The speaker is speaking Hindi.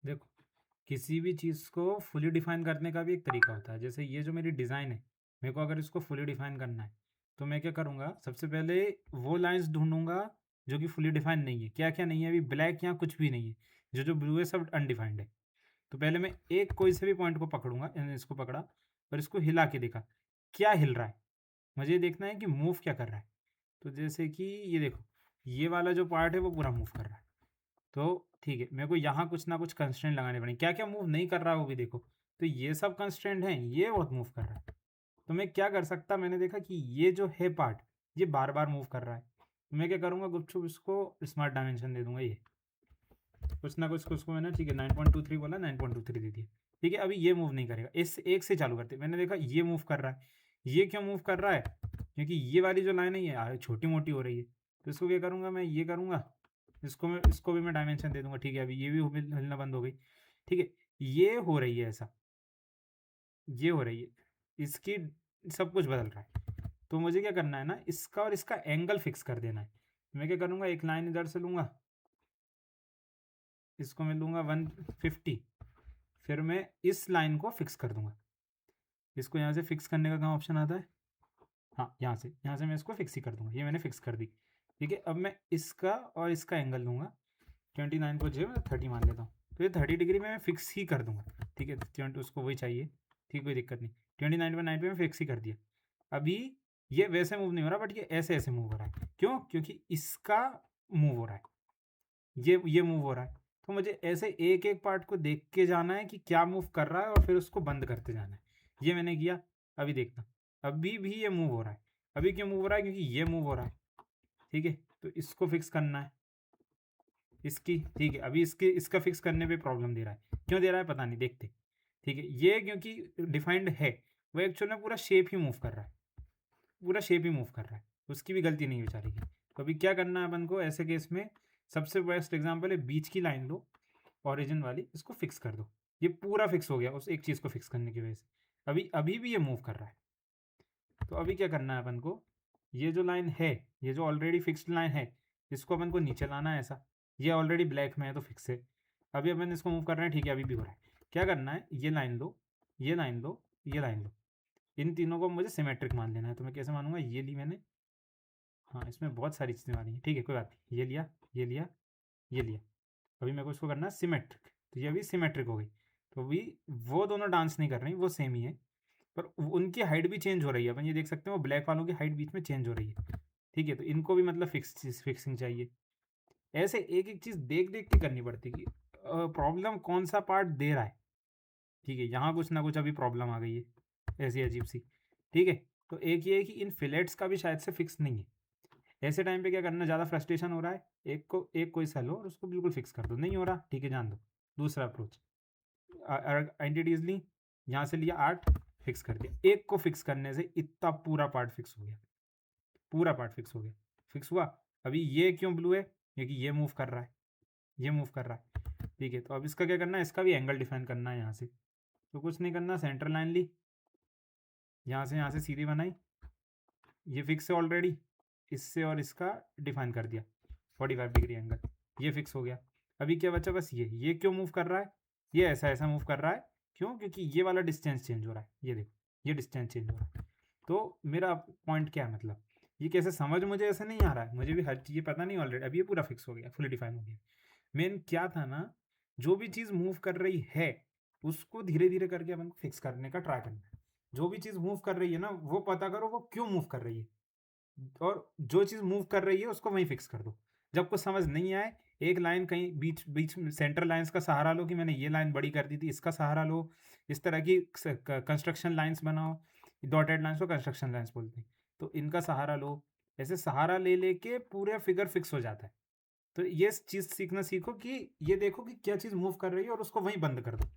देखो, किसी भी चीज़ को फुली डिफाइन करने का भी एक तरीका होता है। जैसे ये जो मेरी डिज़ाइन है, मेरे को अगर इसको फुली डिफाइन करना है, तो मैं क्या करूँगा, सबसे पहले वो लाइंस ढूंढूंगा जो कि फुली डिफाइन नहीं है। क्या क्या नहीं है, अभी ब्लैक यहाँ कुछ भी नहीं है, जो जो ब्लू है सब अनडिफाइंड है। तो पहले मैं एक कोई से भी पॉइंट को पकड़ूंगा, यानी इसको पकड़ा और इसको हिला के देखा क्या हिल रहा है। मुझे ये देखना है कि मूव क्या कर रहा है। तो जैसे कि ये देखो, ये वाला जो पार्ट है वो पूरा मूव कर रहा है। तो ठीक है, मेरे को यहाँ कुछ ना कुछ कंस्ट्रेंट लगाने पड़ेंगे। क्या क्या मूव नहीं कर रहा है वो भी देखो। तो ये सब कंस्ट्रेंट हैं, ये बहुत मूव कर रहा है। तो मैं क्या कर सकता, मैंने देखा कि ये जो है पार्ट, ये बार बार मूव कर रहा है। तो मैं क्या करूँगा, गुपचुप इसको स्मार्ट डायमेंशन दे दूंगा। ये कुछ ना कुछ उसको मैंने, ठीक है, 9.23 बोला, 9.23 दे दिया। ठीक है, अभी ये मूव नहीं करेगा। इस एक से चालू करते, मैंने देखा ये मूव कर रहा है। ये क्यों मूव कर रहा है, क्योंकि ये वाली जो लाइन है ये छोटी मोटी हो रही है। तो इसको क्या करूँगा, मैं ये करूँगा, इसको भी मैं डायमेंशन दे दूंगा। ठीक है, अभी ये भी हिलना बंद हो गई। ठीक है, ये हो रही है ऐसा, ये हो रही है, इसकी सब कुछ बदल रहा है। तो मुझे क्या करना है ना, इसका और इसका एंगल फिक्स कर देना है। मैं क्या करूँगा, एक लाइन इधर से लूँगा, इसको मैं लूँगा 150, फिर मैं इस लाइन को फिक्स कर दूंगा। इसको यहाँ से फिक्स करने का कहाँ ऑप्शन आता है, हाँ यहाँ से मैं इसको फिक्स ही कर दूंगा। ये मैंने फिक्स कर दी। ठीक है, अब मैं इसका और इसका एंगल लूँगा, 29 को जो मैं 30 मान लेता हूँ। तो ये 30 डिग्री में मैं फिक्स ही कर दूंगा। ठीक है, 20 उसको वही चाहिए। ठीक, कोई दिक्कत नहीं। 29 पे मैं फिक्स ही कर दिया। अभी ये वैसे मूव नहीं हो रहा, बट ये ऐसे ऐसे मूव हो रहा है। क्यों, क्योंकि इसका मूव हो रहा है, ये मूव हो रहा है। तो मुझे ऐसे एक एक पार्ट को देख के जाना है कि क्या मूव कर रहा है, और फिर उसको बंद करते जाना है। ये मैंने किया। अभी देखना, अभी भी ये मूव हो रहा है। अभी क्यों मूव हो रहा है, क्योंकि ये मूव हो रहा है। ठीक है, तो इसको फिक्स करना है, इसकी। ठीक है, अभी इसका फिक्स करने पे प्रॉब्लम दे रहा है। क्यों दे रहा है पता नहीं, देखते। ठीक है, ये क्योंकि डिफाइंड है, वो एक्चुअल में पूरा शेप ही मूव कर रहा है, पूरा शेप ही मूव कर रहा है। उसकी भी गलती नहीं बेचारे की। तो अभी क्या करना है अपन को ऐसे केस में, सबसे बेस्ट एग्जाम्पल है, बीच की लाइन लो, ओरिजिन वाली, इसको फिक्स कर दो। ये पूरा फिक्स हो गया उस एक चीज़ को फिक्स करने की वजह से। अभी अभी भी ये मूव कर रहा है। तो अभी क्या करना है अपन को, ये जो लाइन है, ये जो ऑलरेडी फिक्स्ड लाइन है, इसको अपन को नीचे लाना है ऐसा। ये ऑलरेडी ब्लैक में है तो फिक्स है। अभी अपन इसको मूव कर रहे हैं। ठीक है, अभी भी हो रहा है। क्या करना है, ये लाइन लो, ये लाइन लो, ये लाइन लो, इन तीनों को मुझे सिमेट्रिक मान लेना है। तो मैं कैसे मानूंगा, ये ली मैंने, हाँ इसमें बहुत सारी चीज़ें मानी हैं। ठीक है, कोई बात नहीं, ये लिया, ये लिया, ये लिया। अभी मेरे को इसको करना है सिमेट्रिक। तो ये अभी सिमेट्रिक हो गई। तो अभी वो दोनों डांस नहीं कर रही, वो सेम ही है, पर उनकी हाइट भी चेंज हो रही है। अपन ये देख सकते हैं, वो ब्लैक वालों की हाइट बीच में चेंज हो रही है। ठीक है, तो इनको भी मतलब फिक्सिंग चाहिए। ऐसे एक एक चीज़ देख देख के करनी पड़ती है कि प्रॉब्लम कौन सा पार्ट दे रहा है। ठीक है, यहाँ कुछ ना कुछ अभी प्रॉब्लम आ गई है ऐसी अजीब सी। ठीक है, तो एक ये है कि इन फिलेट्स का भी शायद से फिक्स नहीं है। ऐसे टाइम पे क्या करना, ज़्यादा फ्रस्ट्रेशन हो रहा है, एक कोई सा लो और उसको बिल्कुल फिक्स कर दो। नहीं हो रहा, ठीक है, जान दो। दूसरा अप्रोच, एंटिटीज ली, यहाँ से लिया 8, फिक्स कर दिया। एक को फिक्स करने से इतना पूरा पार्ट फिक्स हो गया, पूरा पार्ट फिक्स हो गया, फिक्स हुआ। अभी ये क्यों ब्लू है, क्योंकि ये मूव कर रहा है, ये मूव कर रहा है। ठीक है, तो अब इसका क्या करना है, इसका भी एंगल डिफाइन करना है यहाँ से। तो कुछ नहीं करना, सेंटर लाइन ली, यहाँ से सीधी बनाई, ये फिक्स है ऑलरेडी, इससे और इसका डिफाइन कर दिया 45 डिग्री एंगल, ये फिक्स हो गया। अभी क्या बचा, बस ये क्यों मूव कर रहा है, ये ऐसा ऐसा मूव कर रहा है। क्यों, क्योंकि ये वाला डिस्टेंस चेंज हो रहा है। ये देखो, ये डिस्टेंस चेंज हो रहा है। तो मेरा पॉइंट क्या है, मतलब ये कैसे समझ, मुझे ऐसे नहीं आ रहा है, मुझे भी हर चीज़ पता नहीं ऑलरेडी। अब ये पूरा फिक्स हो गया, फुली डिफाइन हो गया। मेन क्या था ना, जो भी चीज़ मूव कर रही है उसको धीरे धीरे करके अपन को फिक्स करने का ट्राई करना है। जो भी चीज़ मूव कर रही है ना, वो पता करो वो क्यों मूव कर रही है, और जो चीज़ मूव कर रही है उसको वहीं फिक्स कर दो। जब कुछ समझ नहीं आए, एक लाइन कहीं बीच बीच में सेंटर लाइंस का सहारा लो, कि मैंने ये लाइन बड़ी कर दी थी, इसका सहारा लो। इस तरह की कंस्ट्रक्शन लाइंस बनाओ, डॉटेड लाइंस को कंस्ट्रक्शन लाइंस बोलते हैं। तो इनका सहारा लो, ऐसे सहारा ले लेके पूरा फिगर फिक्स हो जाता है। तो ये चीज़ सीखना सीखो कि ये देखो कि क्या चीज़ मूव कर रही है और उसको वहीं बंद कर दो।